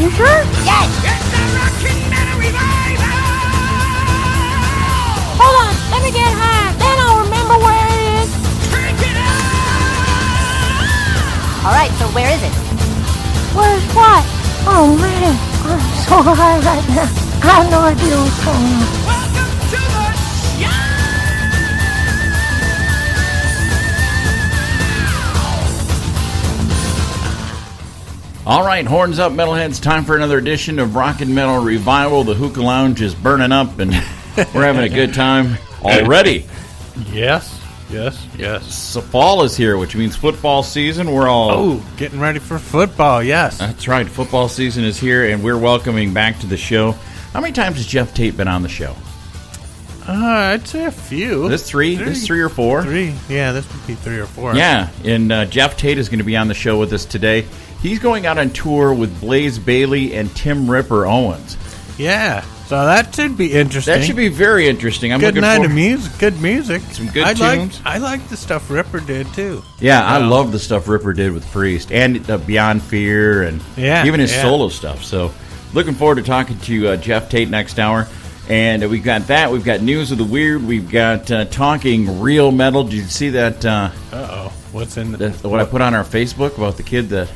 you sure? Yes! It's the Rockin' Metal Revival! Hold on, let me get high. Then I'll remember where it is. Crank it up! Alright, so where is it? Where's what? Oh man, I'm so high right now. I have no idea what's going on. Welcome to the show! All right, horns up, metalheads. Time for another edition of Rockin' Metal Revival. The hookah lounge is burning up, and we're having a good time already. Yes. So fall is here, which means football season. We're all Getting ready for football, yes. That's right. Football season is here, and we're welcoming back to the show. How many times has Geoff Tate been on the show? I'd say a few. This three or four? Three. Yeah, this would be 3 or 4. Yeah, and Geoff Tate is going to be on the show with us today. He's going out on tour with Blaze Bayley and Tim Ripper Owens. Yeah, so that should be interesting. That should be very interesting. I'm good looking night for of music. Good music. Some good tunes. I like the stuff Ripper did, too. Yeah, I love the stuff Ripper did with Priest and Beyond Fear and even his solo stuff. So looking forward to talking to Geoff Tate next hour. And we've got that. We've got News of the Weird. We've got Talking Real Metal. Did you see that? What's in what I put on our Facebook about the kid that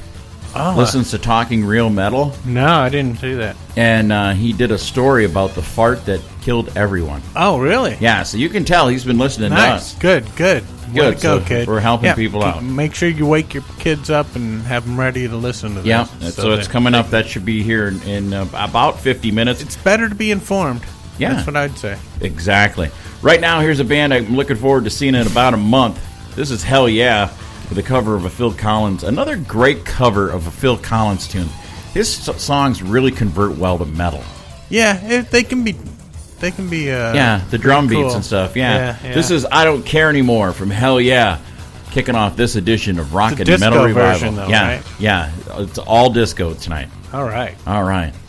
listens to Talking Real Metal? No, I didn't see that. And he did a story about the fart that killed everyone. Oh, really? Yeah, so you can tell he's been listening to us. Good. Way to go, kid. We're helping people out. Make sure you wake your kids up and have them ready to listen to this. Yeah, so it's coming up. That should be here in about 50 minutes. It's better to be informed. Yeah. That's what I'd say. Exactly. Right now, here's a band I'm looking forward to seeing in about a month. This is Hell Yeah, with a cover of a Phil Collins. Another great cover of a Phil Collins tune. His songs really convert well to metal. Yeah, they can be. The drum beats cool. and stuff. Yeah. Yeah. This is I Don't Care Anymore from Hell Yeah, kicking off this edition of Rockin' Metal Revival. Version, though, yeah, right? yeah. It's all disco tonight. All right.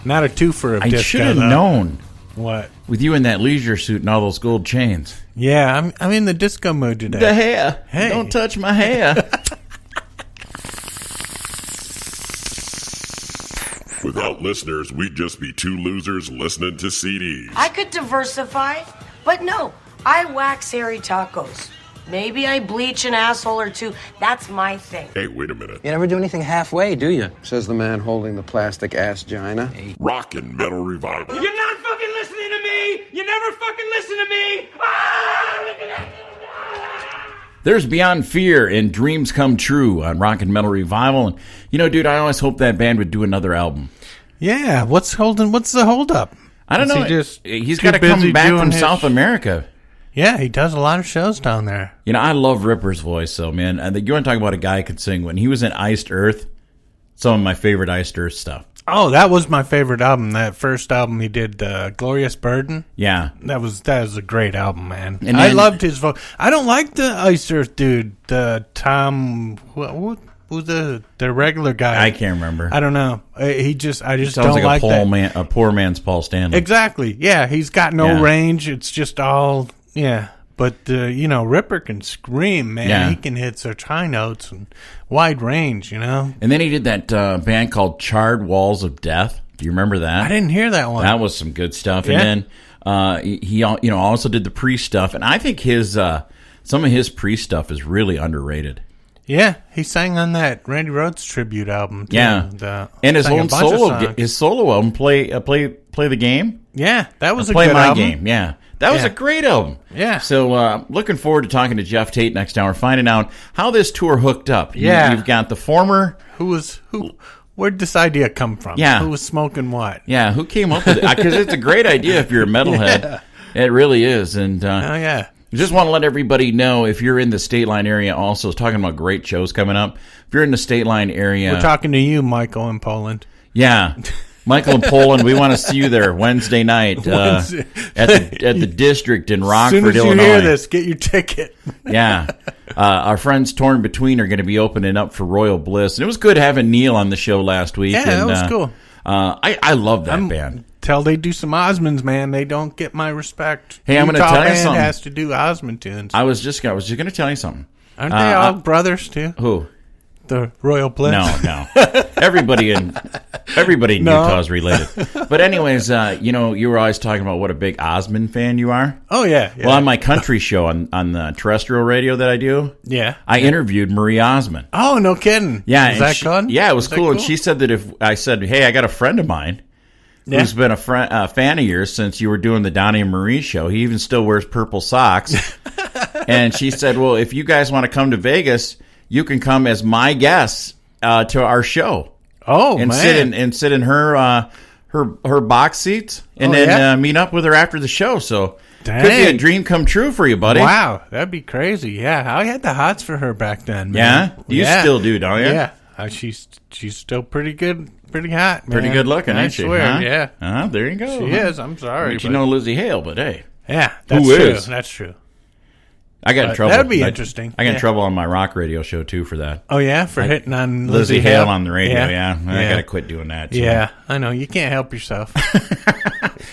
Not a twofer of I disco. I should have known. What? With you in that leisure suit and all those gold chains. Yeah, I'm in the disco mood today. The hair. Hey. Don't touch my hair. Without listeners, we'd just be two losers listening to CDs. I could diversify, but no, I wax hairy tacos. Maybe I bleach an asshole or two. That's my thing. Hey, wait a minute. You never do anything halfway, do you? Says the man holding the plastic ass-gina. Rockin' Metal Revival. You're not fucking listening to me! You never fucking listen to me! There's Beyond Fear and Dreams Come True on Rockin' Metal Revival. And, dude, I always hoped that band would do another album. Yeah, what's the holdup? I don't know. He's got to busy come back doing from his- South America. Yeah, he does a lot of shows down there. I love Ripper's voice, though, man. I think you want to talk about a guy who could sing. When he was in Iced Earth, some of my favorite Iced Earth stuff. Oh, that was my favorite album. That first album he did, Glorious Burden. Yeah. That was a great album, man. And I then- loved his voice. I don't like the Iced Earth dude, Tom... What was the regular guy? I can't remember. I don't know. I just Sounds don't like that. a poor man's Paul Stanley. Exactly. Yeah, he's got no range. It's just all... Yeah. But, Ripper can scream, man. Yeah. He can hit such high notes and wide range, And then he did that band called Charred Walls of Death. Do you remember that? I didn't hear that one. That was some good stuff. Yeah. And then he also did the Priest stuff. And I think his some of his Priest stuff is really underrated. Yeah, he sang on that Randy Rhoads tribute album, too. Yeah. And his own solo album, Play the Game? Yeah, that was a Play good My album. Game, yeah. That was a great album. Yeah. So looking forward to talking to Geoff Tate next hour, finding out how this tour hooked up. Yeah. You've got the former... Where'd this idea come from? Yeah. Who was smoking what? Yeah, who came up with it? Because it's a great idea if you're a metalhead. Yeah. It really is. And yeah. just want to let everybody know, if you're in the State Line area, also talking about great shows coming up. If you're in the State Line area... We're talking to you, Michael, in Poland. Yeah. Michael in Poland, we want to see you there Wednesday night at the District in Rockford, Illinois. As soon as Illinois. you hear this, get your ticket. Yeah. Our friends Torn Between are going to be opening up for Royal Bliss. And it was good having Neil on the show last week. Yeah, that was cool. I love that band. Till they do some Osmonds, man, they don't get my respect. Hey, I'm going to tell you something. Has to do Osmond tunes. I was just going to tell you something. Aren't they all brothers, too? Who? The Royal Bliss? No. Everybody in Everybody in Utah is related. But anyways, you were always talking about what a big Osmond fan you are. Oh, yeah. Well, on my country show on the terrestrial radio that I do, I interviewed Marie Osmond. Oh, no kidding. Yeah. Was that fun? Yeah, it was cool. And she said that if I said, hey, I got a friend of mine who's been a fan of yours since you were doing the Donnie and Marie show. He even still wears purple socks. And she said, well, if you guys want to come to Vegas, you can come as my guest to our show. Oh, and man. sit in her box seats and then meet up with her after the show. So could be a dream come true for you, buddy. Wow, that'd be crazy. Yeah, I had the hots for her back then, man. Yeah? You still do, don't you? Yeah. She's still pretty good, pretty hot, man. Pretty good looking, ain't she? Swear, huh? yeah. There you go. She is. I'm sorry. But you know Lizzie Hale, but hey. Yeah, that's Who true. is? That's true. I got in trouble. That'd be interesting. I got in trouble on my rock radio show, too, for that. Oh, yeah? For hitting on Lizzie Hale on the radio, yeah. I got to quit doing that, too. Yeah, I know. You can't help yourself.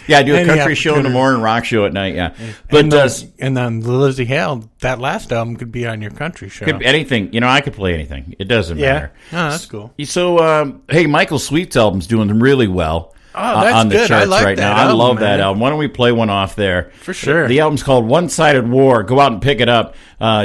Yeah, I do a country show in the morning, rock show at night, yeah. But and then Lizzie Hale, that last album could be on your country show. Could be anything. I could play anything. It doesn't matter. Oh, that's cool. So, hey, Michael Sweet's album's doing really well. Oh, that's on the good. charts I like right that now. album, I love that man. album. Why don't we play one off there? For sure. The album's called One-Sided War. Go out and pick it up.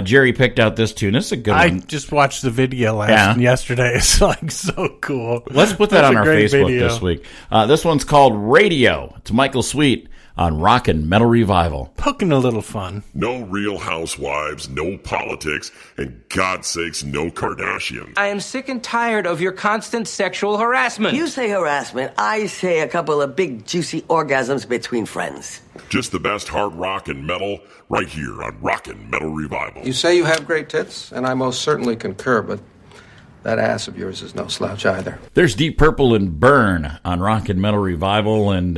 Jerry picked out this tune. This is a good I one. just watched the video yesterday. It's like so cool. Let's put that on our Facebook video. this week. This one's called Radio. It's Michael Sweet on Rockin' Metal Revival. Poking a little fun. No Real Housewives, no politics, and God's sakes, no Kardashian. I am sick and tired of your constant sexual harassment. You say harassment, I say a couple of big juicy orgasms between friends. Just the best hard rock and metal right here on Rockin' Metal Revival. You say you have great tits, and I most certainly concur, but that ass of yours is no slouch either. There's Deep Purple and Burn on Rockin' Metal Revival, and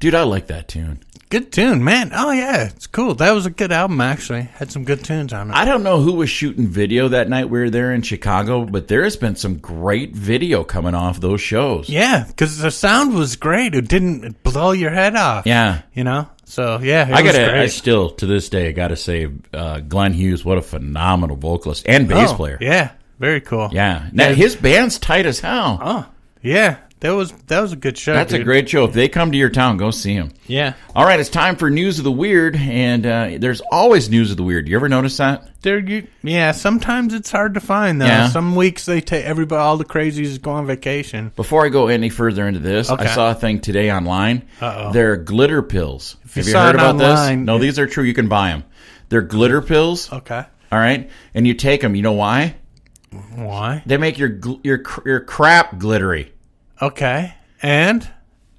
dude, I like that tune. Good tune, man. Oh, yeah, it's cool. That was a good album, actually. Had some good tunes on it. I don't know who was shooting video that night we were there in Chicago, but there has been some great video coming off those shows. Yeah, because the sound was great. It didn't blow your head off. Yeah. So, yeah, it was great. I still, to this day, got to say, Glenn Hughes, what a phenomenal vocalist and bass player. Yeah. Very cool. Yeah. Now, his band's tight as hell. Oh, yeah. That was a good show. That's a great show. If they come to your town, go see them. Yeah. All right, it's time for News of the Weird, and there's always News of the Weird. You ever notice that? Sometimes it's hard to find, though. Yeah. Some weeks they take all the crazies go on vacation. Before I go any further into this, I saw a thing today online. They're glitter pills. Have you heard about this? No, these are true. You can buy them. They're glitter pills. Okay. All right, and you take them. You know why? Why? They make your crap glittery. Okay. And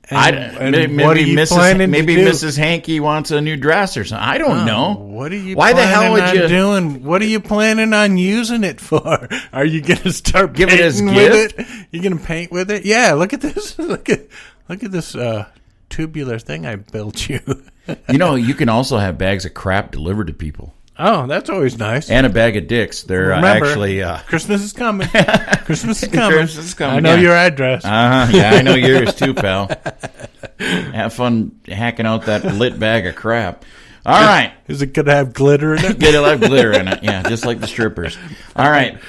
maybe what are you planning maybe to do? Mrs. Hankey wants a new dress or something. I don't know. What are you? Why the hell would you doing? What are you planning on using it for? Are you going to start give it as painting gift? with it? You going to paint with it? Yeah. Look at this. Look at this tubular thing I built you. You can also have bags of crap delivered to people. Oh, that's always nice. And a bag of dicks. They're Remember, actually... Christmas is coming. Christmas is coming. Christmas is coming. I know your address. Yeah, I know yours too, pal. Have fun hacking out that lit bag of crap. All right. Is it going to have glitter in it? It'll have glitter in it. Yeah, just like the strippers. All right.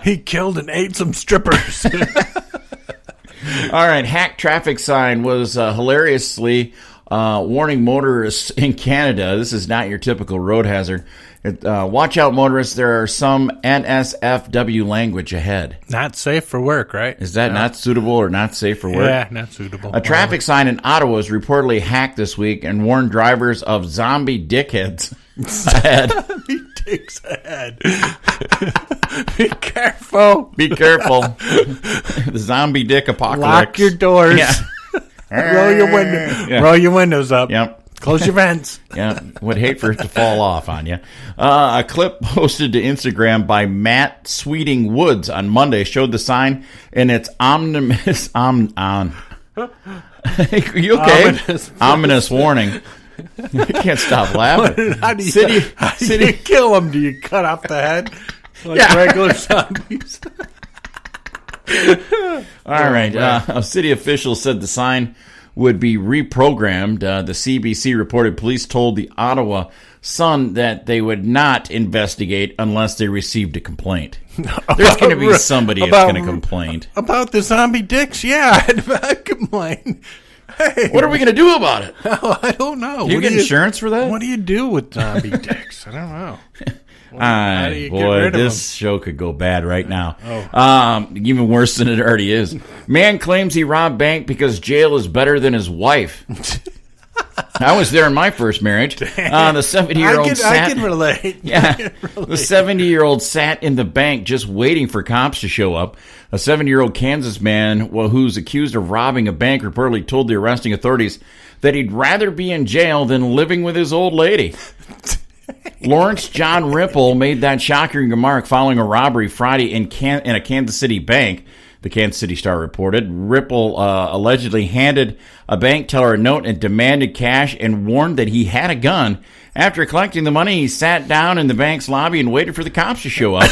He killed and ate some strippers. All right. Hack traffic sign was hilariously... warning motorists in Canada, this is not your typical road hazard. Watch out, motorists. There are some NSFW language ahead. Not safe for work, right? Is that not suitable or not safe for work? Yeah, not suitable. A traffic sign in Ottawa was reportedly hacked this week and warned drivers of zombie dickheads ahead. Zombie dicks ahead. Be careful. Be careful. The zombie dick apocalypse. Lock your doors. Yeah. Roll your windows up. Yep. Close your vents. Yeah. Would hate for it to fall off on you. A clip posted to Instagram by Matt Sweeting Woods on Monday showed the sign and its ominous you okay? Ominous warning. You can't stop laughing. How do you kill them? Do you cut off the head like regular zombies? All right. A city official said the sign would be reprogrammed. The CBC reported police told the Ottawa Sun that they would not investigate unless they received a complaint. There's going to be somebody that's going to complain. About the zombie dicks? Yeah, I'd complain. Hey, what are we going to do about it? Oh, I don't know. Do you get insurance for that? What do you do with zombie dicks? I don't know. Boy, this show could go bad right now. Even worse than it already is. Man claims he robbed bank because jail is better than his wife. I was there in my first marriage. The 70-year-old sat. I can relate. Yeah, the 70-year-old sat in the bank just waiting for cops to show up. A 70-year-old Kansas man who's accused of robbing a bank reportedly told the arresting authorities that he'd rather be in jail than living with his old lady. Lawrence John Ripple made that shocking remark following a robbery Friday in a Kansas City bank. The Kansas City Star reported. Ripple allegedly handed a bank teller a note and demanded cash and warned that he had a gun. After collecting the money, he sat down in the bank's lobby and waited for the cops to show up.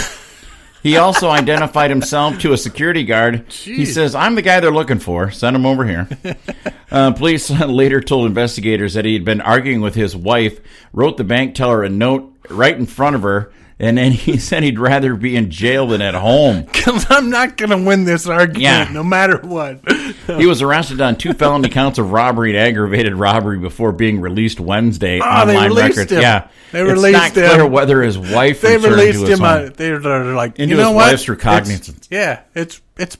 He also identified himself to a security guard. Jeez. He says, "I'm the guy they're looking for. Send him over here." Police later told investigators that he had been arguing with his wife, wrote the bank teller a note right in front of her, and then he said he'd rather be in jail than at home. Because I'm not going to win this argument no matter what. He was arrested on 2 felony counts of robbery and aggravated robbery before being released Wednesday. They released him. Yeah. They released him. It's not clear whether his wife They returned released to his him. home. They're like, into you know his what? wife's recognizance. It's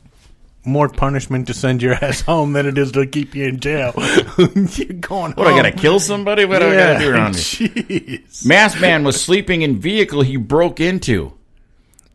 more punishment to send your ass home than it is to keep you in jail. You're going What, home. I got to kill somebody? What do I got to do around here? Jeez. Masked man was sleeping in vehicle he broke into.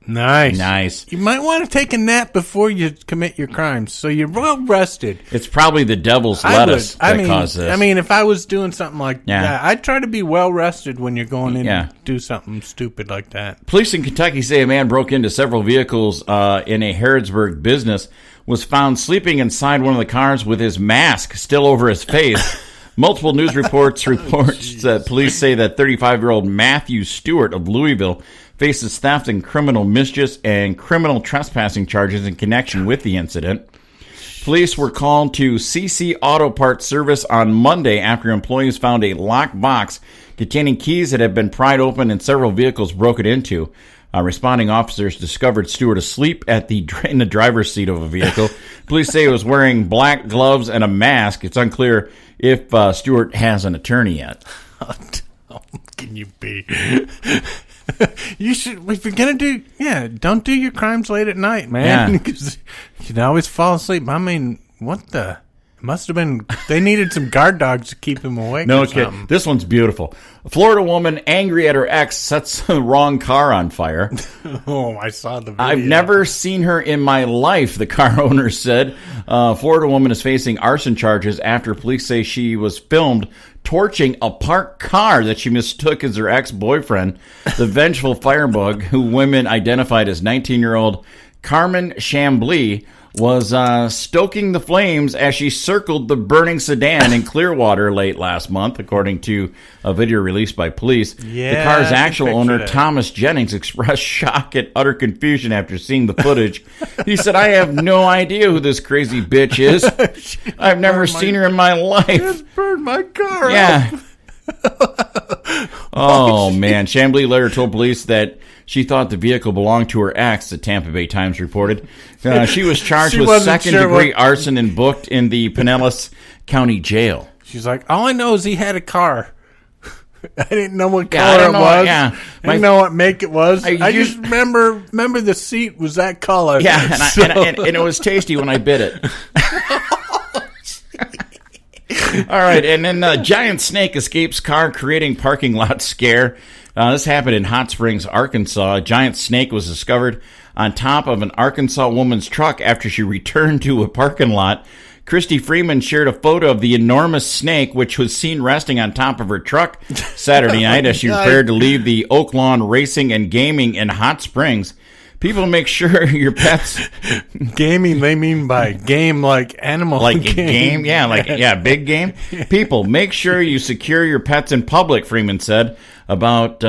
Nice. You might want to take a nap before you commit your crimes, so you're well rested. It's probably the devil's lettuce that caused this. I mean, if I was doing something like that, I'd try to be well rested when you're going in to do something stupid like that. Police in Kentucky say a man broke into several vehicles in a Harrodsburg business, was found sleeping inside one of the cars with his mask still over his face. Multiple news reports that police say that 35-year-old Matthew Stewart of Louisville faces theft and criminal mischief and criminal trespassing charges in connection with the incident. Police were called to CC Auto Parts Service on Monday after employees found a locked box containing keys that had been pried open and several vehicles broken into. Responding officers discovered Stewart asleep in the driver's seat of a vehicle. Police say he was wearing black gloves and a mask. It's unclear if Stewart has an attorney yet. How can you be? You should, if you're going to don't do your crimes late at night, man. Because you can always fall asleep. I mean, what the? Must have been, they needed some guard dogs to keep him awake. No kidding. This one's beautiful. A Florida woman angry at her ex sets the wrong car on fire. Oh, I saw the video. I've never seen her in my life, the car owner said. Florida woman is facing arson charges after police say she was filmed torching a parked car that she mistook as her ex-boyfriend. The vengeful firebug, who women identified as 19-year-old Carmen Chambly, was stoking the flames as she circled the burning sedan in Clearwater late last month, according to a video released by police. The car's actual owner, Thomas Jennings, expressed shock and utter confusion after seeing the footage. He said, "I have no idea who this crazy bitch is. I've never seen her in my life. Just burned my car up." Oh, man. Chambly later told police that she thought the vehicle belonged to her ex, the Tampa Bay Times reported. She was charged with second-degree arson and booked in the Pinellas County Jail. She's like, all I know is he had a car. I didn't know what color it was. I didn't know what make it was. I just remember the seat was that color. Yeah, and it was tasty when I bit it. All right, and then a giant snake escapes car, creating parking lot scare. This happened in Hot Springs, Arkansas. A giant snake was discovered on top of an Arkansas woman's truck after she returned to a parking lot. Christy Freeman shared a photo of the enormous snake, which was seen resting on top of her truck Saturday night as she prepared to leave the Oak Lawn Racing and Gaming in Hot Springs. People, make sure your pets... Gaming, they mean by game like animal like game. Yeah, big game. People, make sure you secure your pets in public, Freeman said. about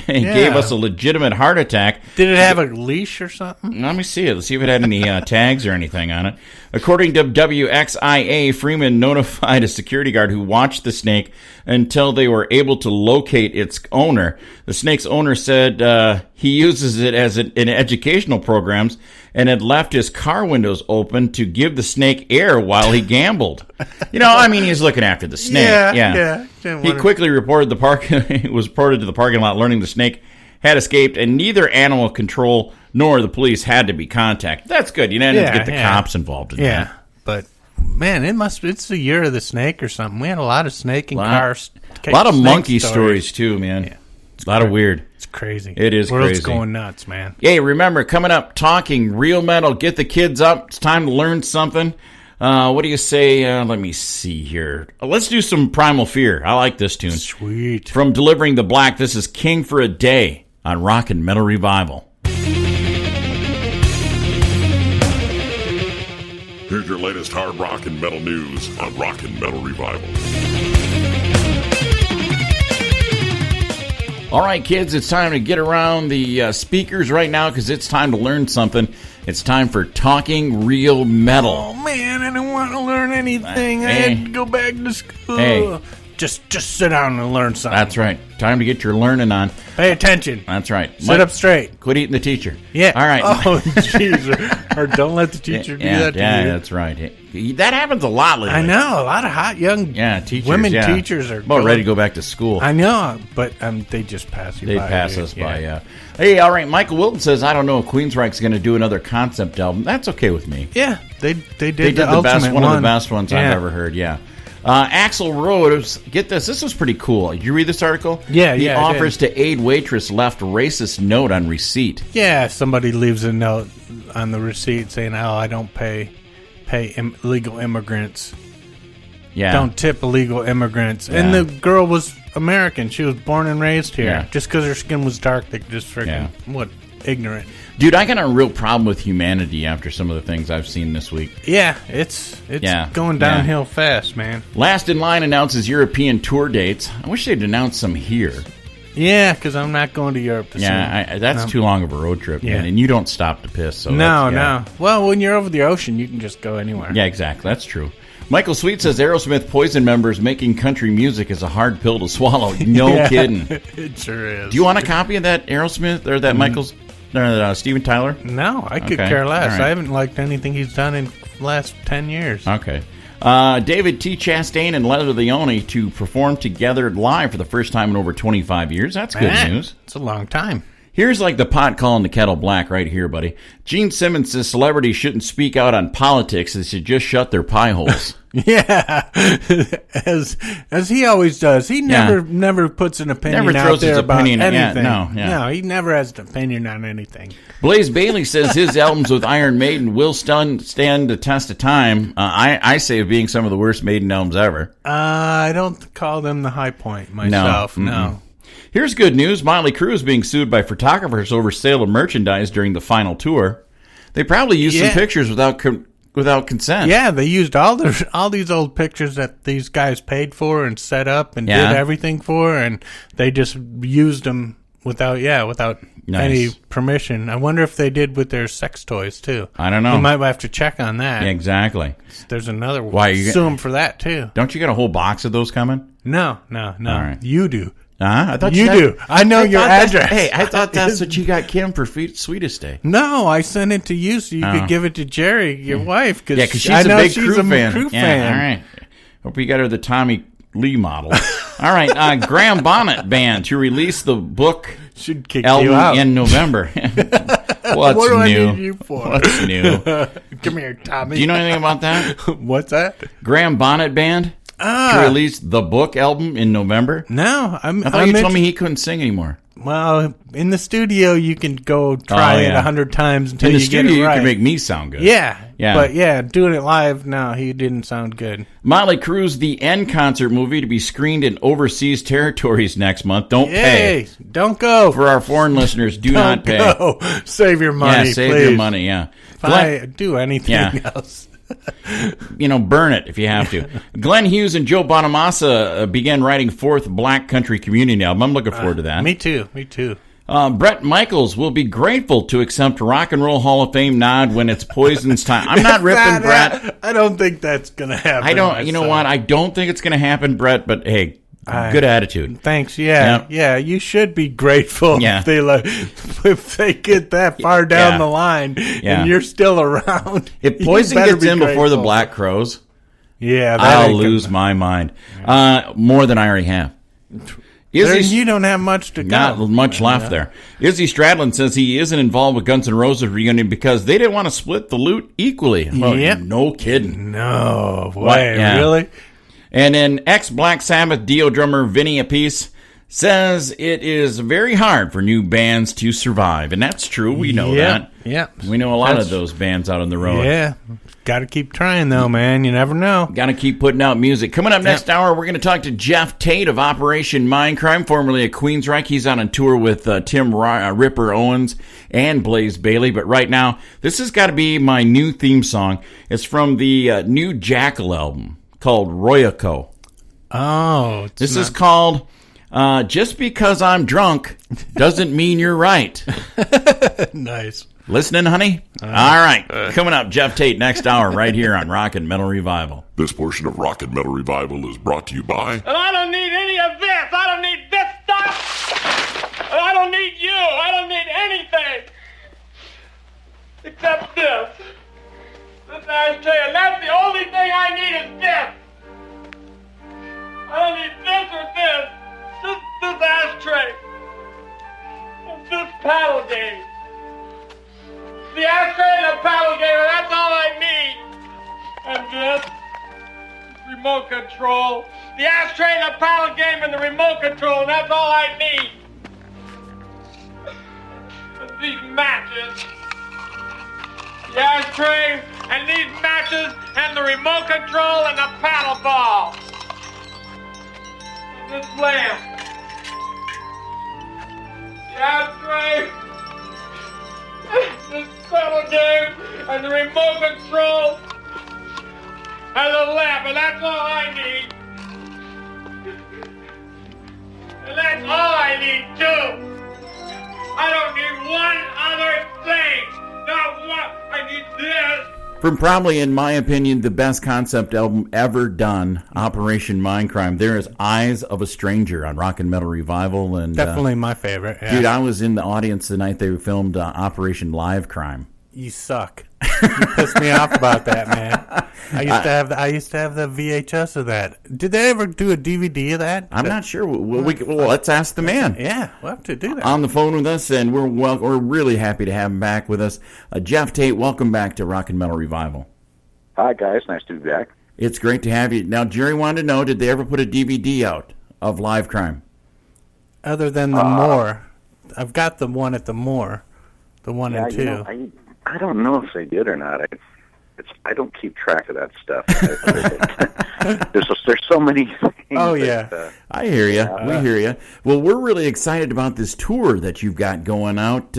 he gave us a legitimate heart attack. Did it have a leash or something? Let me see it. Let's see if it had any tags or anything on it. According to WXIA, Freeman notified a security guard who watched the snake until they were able to locate its owner. The snake's owner said he uses it as in educational programs and had left his car windows open to give the snake air while he gambled. He's looking after the snake. Yeah. He quickly reported was reported to the parking lot, learning the snake had escaped, and neither animal control nor the police had to be contacted. That's good. You didn't have to get the cops involved in that. Yeah, but man, it's the year of the snake or something. We had a lot of snake and cars. A lot of monkey stories too, man. Yeah. A lot of weird. It's crazy. It is World's crazy. Going nuts, man. Hey, remember, coming up, talking real metal. Get the kids up. It's time to learn something. What do you say? Let me see here. Let's do some Primal Fear. I like this tune. Sweet. From Delivering the Black, this is King for a Day on Rock and Metal Revival. Here's your latest hard rock and metal news on Rock and Metal Revival. All right, kids, it's time to get around the speakers right now because it's time to learn something. It's time for Talking Real Metal. Oh, man, I don't want to learn anything. I had to go back to school. Hey. Just sit down and learn something. That's right. Time to get your learning on. Pay attention. That's right. Sit up straight. Quit eating the teacher. Yeah. All right. Oh, jeez. or don't let the teacher do that to you. Yeah, that's right. That happens a lot lately. I know. A lot of hot young women teachers are about ready to go back to school. I know, but they just pass you by. They pass us by, yeah. Hey, all right. Michael Wilton says, I don't know if Queensryche's going to do another concept album. That's okay with me. Yeah, they did the best one of the best ones I've ever heard, Axl Rose, get this. This was pretty cool. Did you read this article? Yeah, He offers to aid waitress left racist note on receipt. Yeah, somebody leaves a note on the receipt saying, I don't pay illegal immigrants. Yeah. Don't tip illegal immigrants. Yeah. And the girl was American. She was born and raised here. Yeah. Just because her skin was dark, they just freaking, ignorant. Dude, I got a real problem with humanity after some of the things I've seen this week. Yeah, it's going downhill fast, man. Last in Line announces European tour dates. I wish they'd announce some here. Yeah, because I'm not going to Europe this year. That's too long of a road trip, man. And you don't stop to piss. So no. Well, when you're over the ocean, you can just go anywhere. Yeah, exactly. That's true. Michael Sweet says Aerosmith Poison members making country music is a hard pill to swallow. No kidding. It sure is. Do you want a copy of that Aerosmith or that Steven Tyler? No, I could care less. Right. I haven't liked anything he's done in the last 10 years. Okay. David T. Chastain and Leather Leone to perform together live for the first time in over 25 years. That's good news. It's a long time. Here's like the pot calling the kettle black right here, buddy. Gene Simmons says celebrities shouldn't speak out on politics. They should just shut their pie holes. Yeah, as he always does. He never puts an opinion out there about anything. No, he never has an opinion on anything. Blaze Bailey says his albums with Iron Maiden will stand the test of time. I say of being some of the worst Maiden albums ever. I don't call them the high point myself. No. Here's good news. Motley Crue is being sued by photographers over sale of merchandise during the final tour. They probably used some pictures without consent. Yeah, they used all these old pictures that these guys paid for and set up and did everything for, and they just used them without any permission. I wonder if they did with their sex toys too. I don't know. You might have to check on that. Yeah, exactly. There's another one. Why sue them for that too? Don't you got a whole box of those coming? No. All right. You do. I thought you do. I know your address. Hey, I thought that's what you got Kim for Sweetest Day. No, I sent it to you so you could give it to Jerry, your wife. Because she's a big Crew fan. All right. Hope you got her the Tommy Lee model. All right. Graham Bonnet Band to release the book should kick album you out in November. What's new? I need you for? What's new? Come here, Tommy. Do you know anything about that? What's that? Graham Bonnet Band. To release the book album in November? No. I thought you told me he couldn't sing anymore. Well, in the studio, you can go try it 100 times until you get it right. In the studio, you can make me sound good. Yeah. But, doing it live, no, he didn't sound good. Motley Crue's The End concert movie to be screened in overseas territories next month. Don't pay. Don't go. For our foreign listeners, do not pay. Go. Save your money, save please. your money, do anything else. Burn it if you have to. Glenn Hughes and Joe Bonamassa began writing fourth Black Country Community album. I'm looking forward to that. Me too. Brett Michaels will be grateful to accept Rock and Roll Hall of Fame nod when it's Poison's time. I'm not ripping Brett. I don't think that's going to happen. I don't. You know what? I don't think it's going to happen, Brett. But hey, good attitude. Thanks. Yeah. You should be grateful if they get that far down the line and you're still around. If Poison gets in before the Black Crowes, I'll lose my mind. More than I already have. You don't have much to go. Not much left there. Izzy Stradlin says he isn't involved with Guns N' Roses reunion because they didn't want to split the loot equally. No kidding. No way. Really? And then ex-Black Sabbath Dio drummer Vinny Appice says it is very hard for new bands to survive. And that's true. We know that. Yeah. We know a lot of those bands out on the road. Yeah. Got to keep trying, though, man. You never know. Got to keep putting out music. Coming up next hour, we're going to talk to Geoff Tate of Operation Mindcrime, formerly of Queensryche. He's on tour with Tim Ripper Owens and Blaze Bayley. But right now, this has got to be my new theme song. It's from the new Jackyl album called Royako. Oh. This is called Just Because I'm Drunk Doesn't Mean You're Right. Nice. Listening, honey? All right. Coming up, Geoff Tate next hour right here on Rock and Metal Revival. This portion of Rock and Metal Revival is brought to you by... And I don't need any of this. I don't need this stuff. And I don't need you. I don't need anything. Except this. This ashtray. And that's the only thing I need is this. I don't need this or this. Just this ashtray. And this paddle game. The ashtray and the paddle game, and that's all I need. And this remote control. The ashtray and the paddle game and the remote control, and that's all I need. And these matches. The ashtray and these matches and the remote control and the paddle ball. And this lamp. The ashtray. This paddle game and the remote control and the lamp, and that's all I need. And that's all I need too. I don't need one other thing. Not one. I need this. From probably, in my opinion, the best concept album ever done, Operation Mindcrime. There is Eyes of a Stranger on Rock and Metal Revival. And definitely my favorite. Yeah. Dude, I was in the audience the night they filmed Operation Live Crime. You suck. You pissed me off about that, man. I used to have the VHS of that. Did they ever do a DVD of that? I'm not sure. Well, let's ask the man. Yeah, we'll have to do that. On the phone with us, and we're really happy to have him back with us. Geoff Tate, welcome back to Rock and Metal Revival. Hi, guys. Nice to be back. It's great to have you. Now, Jerry wanted to know, did they ever put a DVD out of Live Crime? Other than the Moore. I've got the one at the Moore. The 1 and 2. I don't know if they did or not. I don't keep track of that stuff. There's so many things. Oh, yeah. I hear you. We hear you. Well, we're really excited about this tour that you've got going out.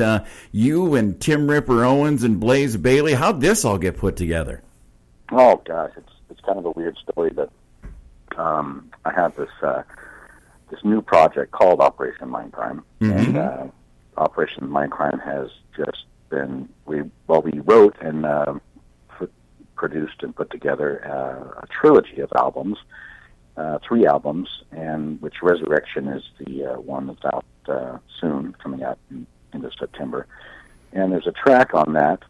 You and Tim Ripper Owens and Blaze Bayley. How'd this all get put together? Oh, gosh. It's kind of a weird story, but I have this new project called Operation Mindcrime. Mm-hmm. And Operation Mindcrime has just been... We wrote and... produced and put together a trilogy of albums, 3 albums, and which Resurrection is the one that's out soon, coming out into September. And there's a track on that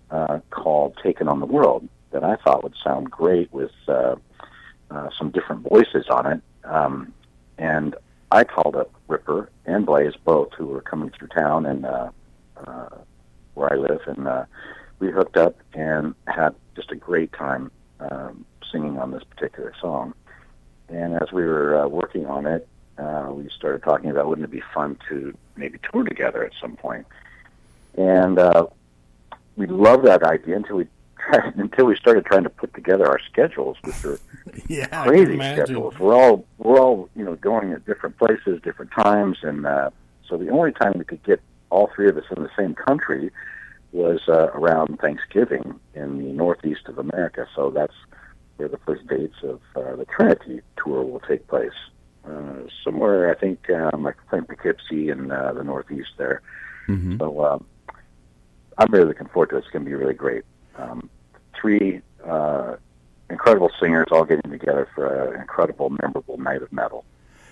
called Taken on the World that I thought would sound great with some different voices on it. And I called up Ripper and Blaze, both, who were coming through town and where I live, and we hooked up and had just a great time singing on this particular song. And as we were working on it, we started talking about, wouldn't it be fun to maybe tour together at some point? And we loved that idea until we started trying to put together our schedules, which are crazy schedules. We're all going at different places, different times, and so the only time we could get all 3 of us in the same country was around Thanksgiving in the northeast of America. So that's where the first dates of the Trinity tour will take place. Somewhere, I think, like Poughkeepsie in the northeast there. Mm-hmm. So I'm really looking forward to it. It's going to be really great. 3 incredible singers all getting together for an incredible, memorable night of metal.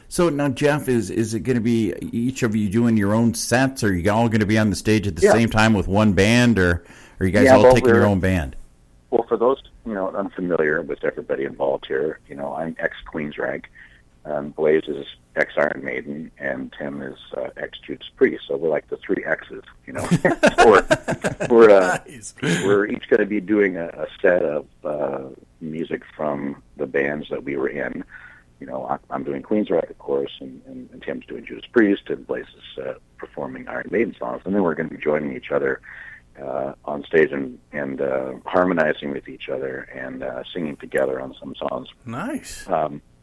So now, Geoff, is it going to be each of you doing your own sets, or are you all going to be on the stage at the same time with one band, or are you guys all taking your own band? Well, for those unfamiliar with everybody involved here, I'm ex-Queensrÿche, Blaze is ex-Iron Maiden, and Tim is ex-Judas Priest. So we're like the 3 X's, So we're each going to be doing a set of music from the bands that we were in. I'm doing Queensrÿche, of course, and Tim's doing Judas Priest, and Blaze is performing Iron Maiden songs. And then we're going to be joining each other on stage and harmonizing with each other and singing together on some songs. Nice.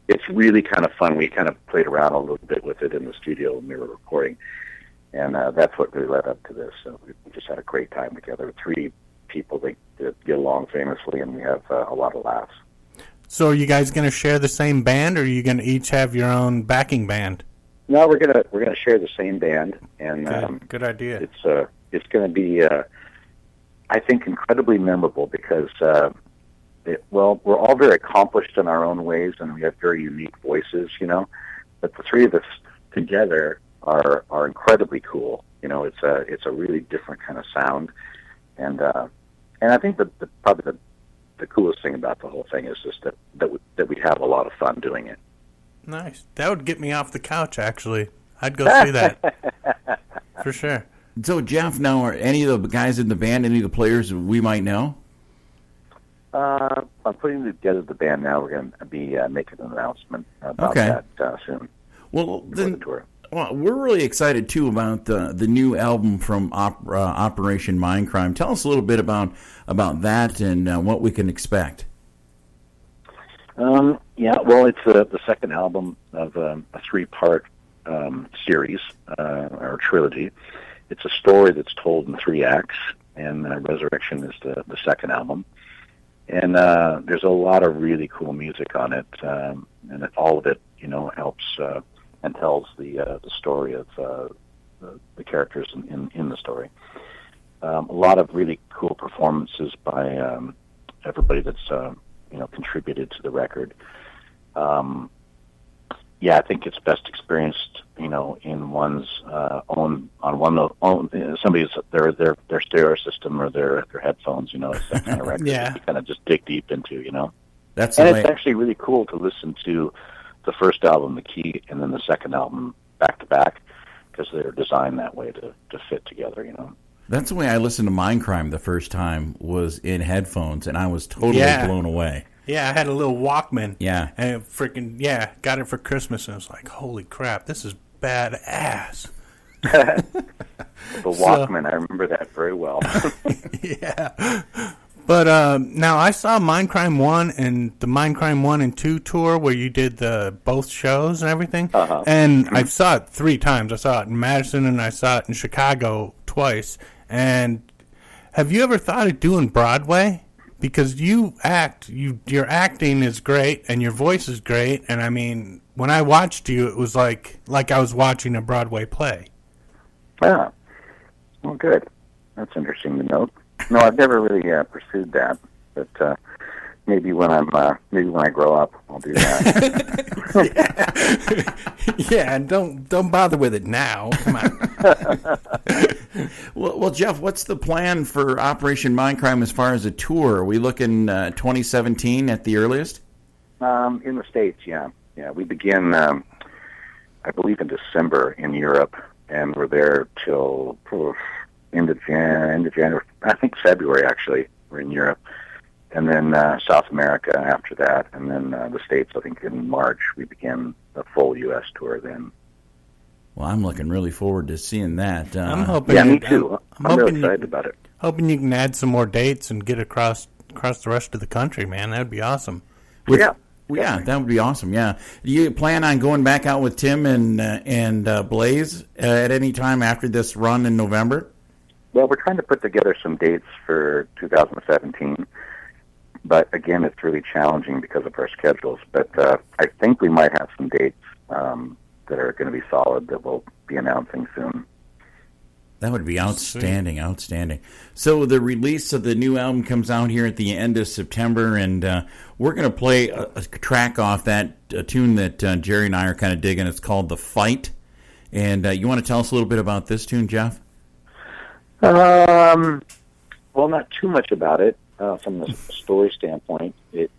It's really kind of fun. We kind of played around a little bit with it in the studio when we were recording, and that's what really led up to this. So we just had a great time together. 3 people that get along famously, and we have a lot of laughs. So are you guys going to share the same band, or are you going to each have your own backing band? No, we're gonna share the same band, and good idea. It's going to be, I think, incredibly memorable because. We're all very accomplished in our own ways, and we have very unique voices, But the 3 of us together are incredibly cool. It's a really different kind of sound, and I think that probably the coolest thing about the whole thing is just that we have a lot of fun doing it. Nice. That would get me off the couch. Actually, I'd go see that for sure. So, Geoff, now are any of the guys in the band, any of the players we might know? I'm putting together the band now. We're going to be making an announcement about that soon. Well, then, we're really excited, too, about the new album from Operation Mindcrime. Tell us a little bit about that and what we can expect. Well, it's the second album of a 3-part series, or trilogy. It's a story that's told in 3 acts, and Resurrection is the second album. And there's a lot of really cool music on it, and all of it, helps and tells the story of the characters in the story. A lot of really cool performances by everybody that's contributed to the record. I think it's best experienced, in one's own somebody's their stereo system or their headphones. It's that kind of record that you kind of just dig deep into. It's actually really cool to listen to the first album, The Key, and then the second album back to back because they're designed that way to fit together. That's the way I listened to Mindcrime the first time, was in headphones, and I was totally blown away. Yeah, I had a little Walkman. Yeah. And got it for Christmas, and I was like, holy crap, this is badass. The Walkman, I remember that very well. Yeah. But now I saw Mindcrime 1 and the Mindcrime 1 and 2 tour where you did both shows and everything. Uh-huh. And I saw it 3 times. I saw it in Madison and I saw it in Chicago twice. And have you ever thought of doing Broadway? Because you act, your acting is great and your voice is great. And I mean, when I watched you, it was like I was watching a Broadway play. Yeah. Well, good. That's interesting to note. No, I've never really pursued that, but maybe when I grow up, I'll do that. Yeah, and don't bother with it now. Come on. Well, Geoff, what's the plan for Operation Mindcrime as far as a tour? Are we looking 2017 at the earliest? In the States, yeah. We begin, I believe, in December in Europe, and we're there till end of January. I think February, actually, we're in Europe. And then South America after that. And then the States, I think, in March, we begin a full U.S. tour then. Well, I'm looking really forward to seeing that. I'm hoping. Yeah, me too. I'm really excited about it. Hoping you can add some more dates and get across the rest of the country, man. That'd be awesome. Yeah, that would be awesome. Yeah. Do you plan on going back out with Tim and Blaze at any time after this run in November? Well, we're trying to put together some dates for 2017, but again, it's really challenging because of our schedules. But I think we might have some dates that are going to be solid that we'll be announcing soon. That would be outstanding, outstanding. So the release of the new album comes out here at the end of September, and we're going to play a track off that, a tune that Jerry and I are kind of digging. It's called The Fight. And you want to tell us a little bit about this tune, Geoff? Well, not too much about it from the story standpoint. It's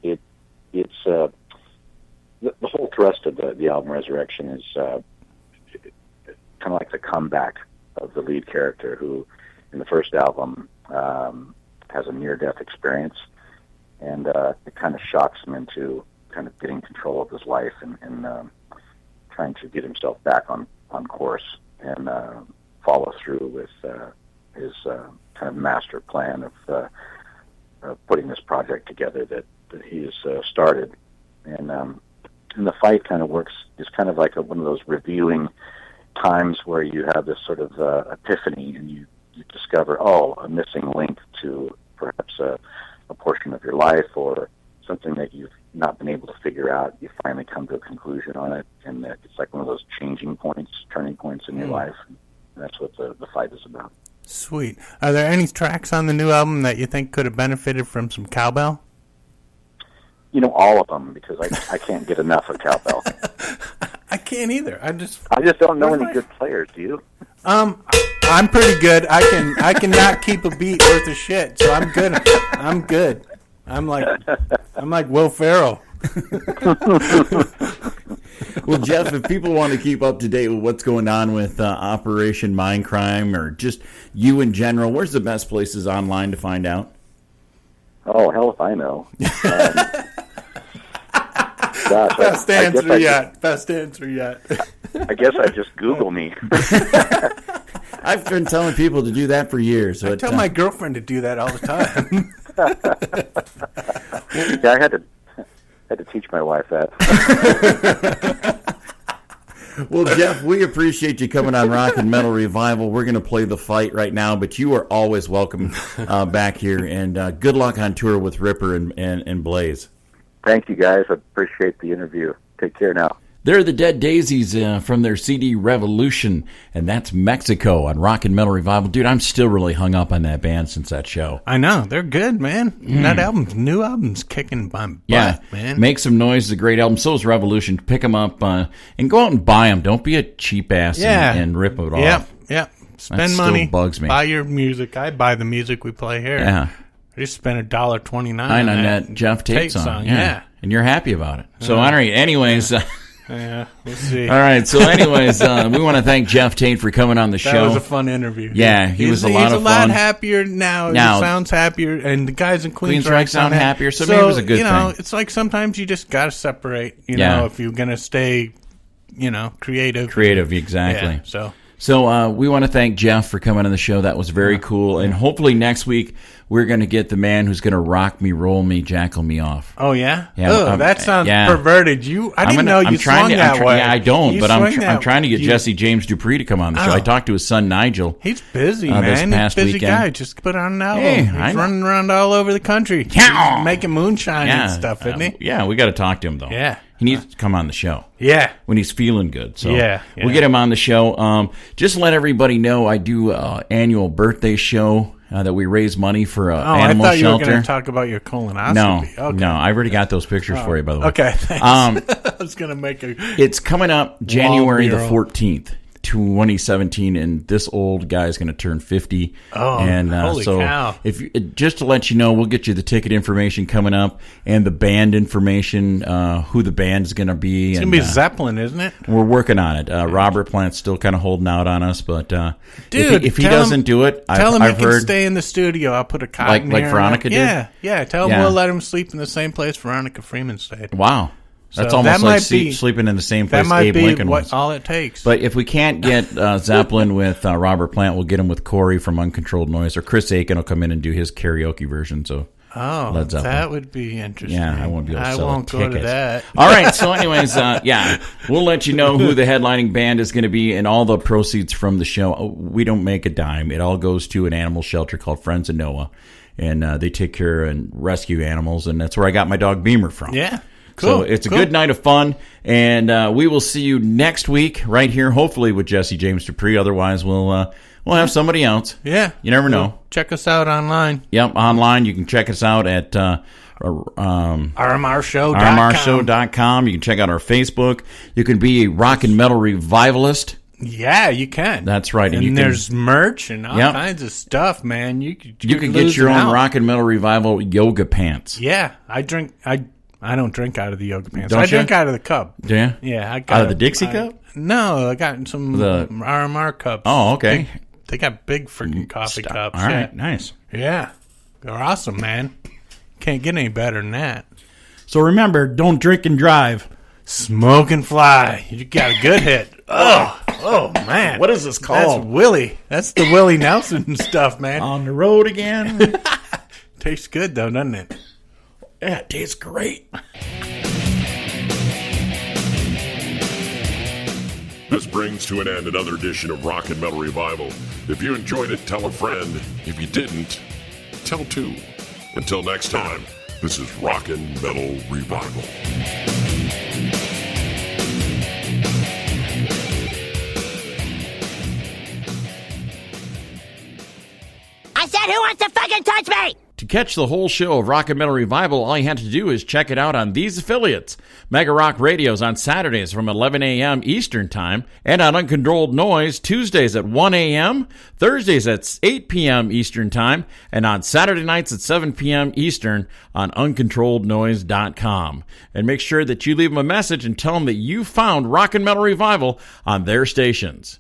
the whole thrust of the album Resurrection is kind of like the comeback of the lead character, who in the first album has a near-death experience, and it kind of shocks him into kind of getting control of his life and trying to get himself back on course and follow through with his kind of master plan of putting this project together that he has started. And the fight kind of works, is kind of like one of those revealing times where you have this sort of epiphany, and you discover, a missing link to perhaps a portion of your life or something that you've not been able to figure out. You finally come to a conclusion on it, and it's like one of those changing points, turning points in your life. And that's what the fight is about. Sweet. Are there any tracks on the new album that you think could have benefited from some cowbell? All of them, because I can't get enough of cowbell. I can't either. I just don't know any good players. Do you? I'm pretty good. I can not keep a beat worth of shit, so I'm good. I'm good. I'm like Will Ferrell. Well, Geoff, if people want to keep up to date with what's going on with Operation Mindcrime, or just you in general, where's the best places online to find out? Oh, hell if I know. Gosh, Best answer yet. I guess I just Google me. I've been telling people to do that for years. So I tell my girlfriend to do that all the time. Yeah, I had to teach my wife that. Well, Geoff, we appreciate you coming on Rock and Metal Revival. We're going to play The Fight right now, but you are always welcome back here. And good luck on tour with Ripper and Blaze. Thank you, guys. I appreciate the interview. Take care now. They're the Dead Daisies from their CD Revolution, and that's Mexico on Rock and Metal Revival. Dude, I'm still really hung up on that band since that show. I know. They're good, man. That new album's kicking my butt, man. Make Some Noise is a great album. So is Revolution. Pick them up and go out and buy them. Don't be a cheap ass and rip it off. Yep. Spend that money. Still bugs me. Buy your music. I buy the music we play here. Yeah. I just spent $1.29 on that Geoff Tate song. Yeah. And you're happy about it. So, all right. Anyways. Yeah, we'll see. All right. So, anyways, we want to thank Geoff Tate for coming on the show. That was a fun interview. Yeah, he was a lot of fun. He's a lot happier now. He sounds happier, and the guys in Queensrÿche sound happier. So maybe it was a good thing. It's like sometimes you just got to separate. You know, if you're gonna stay, creative. Creative, exactly. Yeah, So we want to thank Geoff for coming on the show. That was very cool. And hopefully next week we're going to get the man who's going to rock me, roll me, jackal me off. Oh, yeah? Yeah. That sounds perverted. I didn't know you swung that way. Yeah, I don't, but I'm trying to get Jesse James Dupree to come on the show. I talked to his son, Nigel. He's busy, man. This past He's a busy weekend. guy. Just put on an album. Hey, He's running around all over the country. He's making moonshine and stuff, isn't he? Yeah, we got to talk to him, though. Yeah. He needs to come on the show. Yeah. When he's feeling good. So yeah. We'll get him on the show. Just to let everybody know, I do an annual birthday show that we raise money for an animal shelter. I thought you were going to talk about your colonoscopy. No, I already got those pictures for you, by the way. Okay, thanks. I was going to make It's coming up January the 14th. 2017, and this old guy is going to turn 50. Oh, and holy cow. Just to let you know, we'll get you the ticket information coming up and the band information, who the band is going to be. It's going to be Zeppelin, isn't it? We're working on it. Robert Plant's still kind of holding out on us, but dude, if he doesn't do it, I've heard, he can stay in the studio. I'll put a cot in like here. Veronica did? Yeah. Tell him we'll let him sleep in the same place Veronica Freeman stayed. Wow. That's So almost that like might be- sleeping in the same place That might Abe be Lincoln was. all it takes. But if we can't get Zeppelin with Robert Plant, we'll get him with Corey from Uncontrolled Noize, or Chris Aiken will come in and do his karaoke version. So Oh, Led Zeppelin. That would be interesting. Yeah, I won't be able to I sell won't tickets. go to that. All right, so anyways, we'll let you know who the headlining band is going to be, and all the proceeds from the show. We don't make a dime. It all goes to an animal shelter called Friends of Noah, and they take care and rescue animals, and that's where I got my dog Beamer from. Yeah. Cool. So it's a good night of fun, and we will see you next week right here, hopefully with Jesse James Dupree. Otherwise, we'll have somebody else. Yeah. You never know. Check us out online. Yep, online. You can check us out at RMR209-JTT. You can check out our Facebook. You can be a rock and metal revivalist. Yeah, you can. That's right. And there's merch and all kinds of stuff, man. You can get your own rock and metal revival yoga pants. Yeah, I drink. I don't drink out of the yoga pants. Don't I you? drink out of the cup. Yeah? Yeah. I got out of the Dixie cup? No, I got some RMR cups. Oh, okay. They got big freaking coffee cups. All right, nice. Yeah. They're awesome, man. Can't get any better than that. So remember, don't drink and drive. Smoke and fly. You got a good hit. Oh, man. What is this called? That's Willie. That's the Willie Nelson stuff, man. On the road again. Tastes good, though, doesn't it? Yeah, it tastes great. This brings to an end another edition of Rock and Metal Revival. If you enjoyed it, tell a friend. If you didn't, tell two. Until next time, this is Rock and Metal Revival. I said, who wants to fucking touch me? To catch the whole show of Rock and Metal Revival, all you have to do is check it out on these affiliates. Megarock Radios on Saturdays from 11 a.m. Eastern Time, and on Uncontrolled Noize Tuesdays at 1 a.m., Thursdays at 8 p.m. Eastern Time, and on Saturday nights at 7 p.m. Eastern on UncontrolledNoise.com. And make sure that you leave them a message and tell them that you found Rock and Metal Revival on their stations.